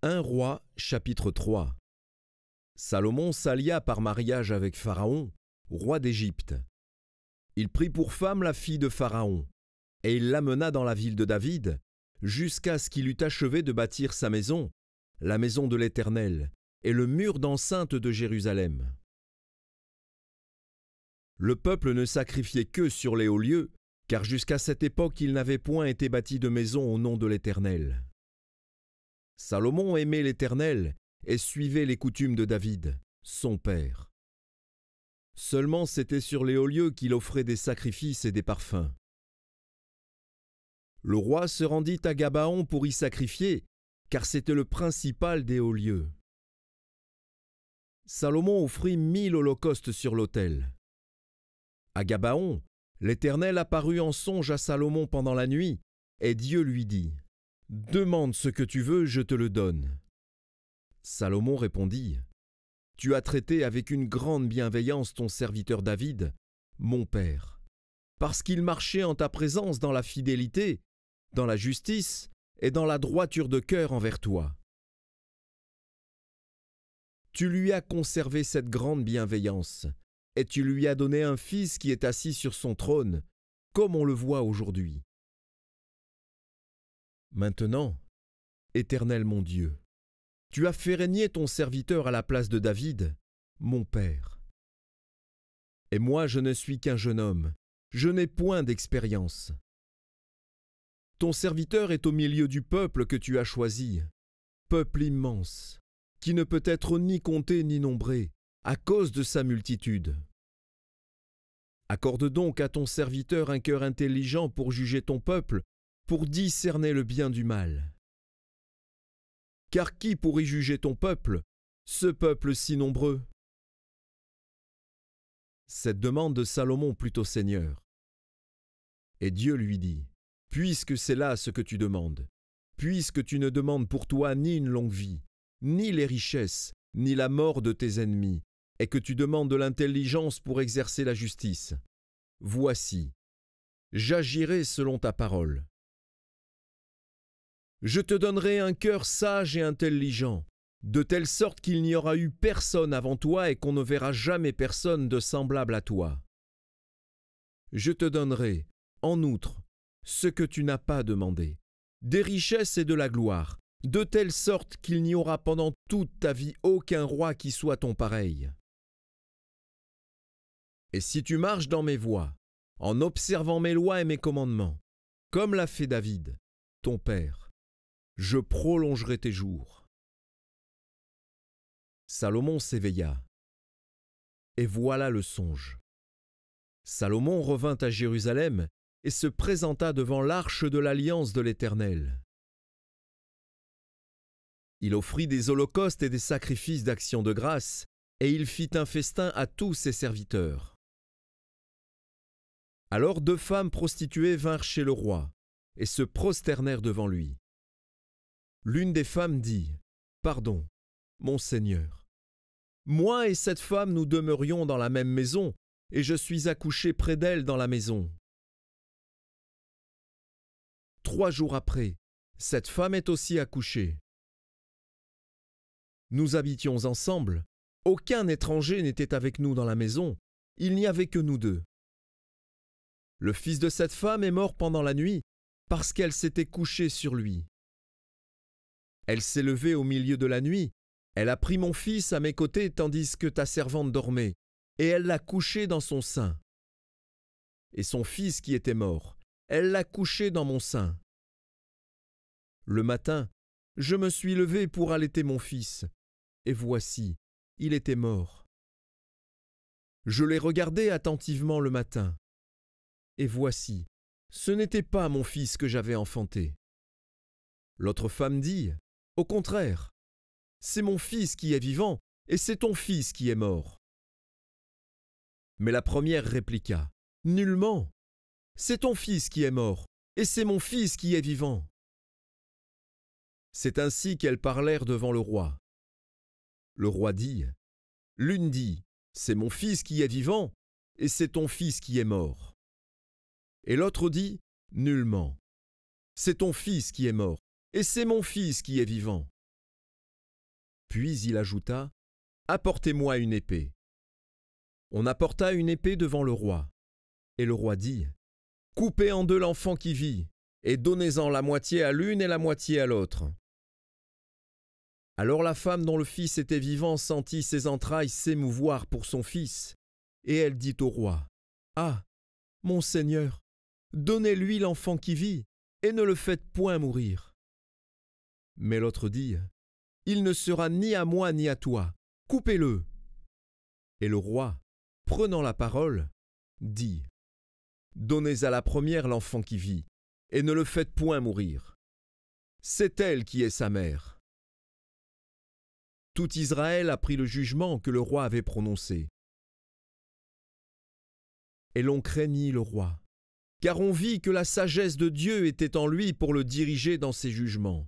1 Roi, chapitre 3. Salomon s'allia par mariage avec Pharaon, roi d'Égypte. Il prit pour femme la fille de Pharaon, et il l'amena dans la ville de David, jusqu'à ce qu'il eût achevé de bâtir sa maison, la maison de l'Éternel, et le mur d'enceinte de Jérusalem. Le peuple ne sacrifiait que sur les hauts lieux, car jusqu'à cette époque il n'avait point été bâti de maison au nom de l'Éternel. Salomon aimait l'Éternel et suivait les coutumes de David, son père. Seulement c'était sur les hauts lieux qu'il offrait des sacrifices et des parfums. Le roi se rendit à Gabaon pour y sacrifier, car c'était le principal des hauts lieux. Salomon offrit 1000 holocaustes sur l'autel. À Gabaon, l'Éternel apparut en songe à Salomon pendant la nuit, et Dieu lui dit : « Demande ce que tu veux, je te le donne. » Salomon répondit : « Tu as traité avec une grande bienveillance ton serviteur David, mon père, parce qu'il marchait en ta présence dans la fidélité, dans la justice et dans la droiture de cœur envers toi. Tu lui as conservé cette grande bienveillance, et tu lui as donné un fils qui est assis sur son trône, comme on le voit aujourd'hui. Maintenant, Éternel mon Dieu, tu as fait régner ton serviteur à la place de David, mon père. Et moi je ne suis qu'un jeune homme, je n'ai point d'expérience. Ton serviteur est au milieu du peuple que tu as choisi, peuple immense, qui ne peut être ni compté ni nombré, à cause de sa multitude. Accorde donc à ton serviteur un cœur intelligent pour juger ton peuple, pour discerner le bien du mal. Car qui pourrait juger ton peuple, ce peuple si nombreux ? » Cette demande de Salomon plut au Seigneur. Et Dieu lui dit : « Puisque c'est là ce que tu demandes, puisque tu ne demandes pour toi ni une longue vie, ni les richesses, ni la mort de tes ennemis, et que tu demandes de l'intelligence pour exercer la justice, voici, j'agirai selon ta parole. Je te donnerai un cœur sage et intelligent, de telle sorte qu'il n'y aura eu personne avant toi et qu'on ne verra jamais personne de semblable à toi. Je te donnerai, en outre, ce que tu n'as pas demandé, des richesses et de la gloire, de telle sorte qu'il n'y aura pendant toute ta vie aucun roi qui soit ton pareil. Et si tu marches dans mes voies, en observant mes lois et mes commandements, comme l'a fait David, ton père, je prolongerai tes jours. » Salomon s'éveilla. Et voilà le songe. Salomon revint à Jérusalem et se présenta devant l'arche de l'alliance de l'Éternel. Il offrit des holocaustes et des sacrifices d'action de grâce, et il fit un festin à tous ses serviteurs. Alors 2 femmes prostituées vinrent chez le roi, et se prosternèrent devant lui. L'une des femmes dit : « Pardon, mon Seigneur. Moi et cette femme nous demeurions dans la même maison, et je suis accouchée près d'elle dans la maison. 3 jours après, cette femme est aussi accouchée. Nous habitions ensemble, aucun étranger n'était avec nous dans la maison, il n'y avait que nous 2. Le fils de cette femme est mort pendant la nuit, parce qu'elle s'était couchée sur lui. Elle s'est levée au milieu de la nuit, elle a pris mon fils à mes côtés tandis que ta servante dormait, et elle l'a couché dans son sein. Et son fils qui était mort, elle l'a couché dans mon sein. Le matin, je me suis levé pour allaiter mon fils, et voici, il était mort. Je l'ai regardé attentivement le matin, et voici, ce n'était pas mon fils que j'avais enfanté. L'autre femme dit : « Au contraire, c'est mon fils qui est vivant, et c'est ton fils qui est mort. » Mais la première répliqua : « Nullement, c'est ton fils qui est mort, et c'est mon fils qui est vivant. » C'est ainsi qu'elles parlèrent devant le roi. Le roi dit : « L'une dit : c'est mon fils qui est vivant, et c'est ton fils qui est mort. » Et l'autre dit : « Nullement, c'est ton fils qui est mort, et c'est mon fils qui est vivant. » Puis il ajouta, « Apportez-moi une épée. » On apporta une épée devant le roi. Et le roi dit, « Coupez en deux l'enfant qui vit, et donnez-en la moitié à l'une et la moitié à l'autre. » Alors la femme dont le fils était vivant sentit ses entrailles s'émouvoir pour son fils, et elle dit au roi, « Ah, mon Seigneur, donnez-lui l'enfant qui vit, et ne le faites point mourir. » Mais l'autre dit, « Il ne sera ni à moi ni à toi, coupez-le. » Et le roi, prenant la parole, dit, « Donnez à la première l'enfant qui vit, et ne le faites point mourir. C'est elle qui est sa mère. » Tout Israël apprit le jugement que le roi avait prononcé. Et l'on craignit le roi, car on vit que la sagesse de Dieu était en lui pour le diriger dans ses jugements.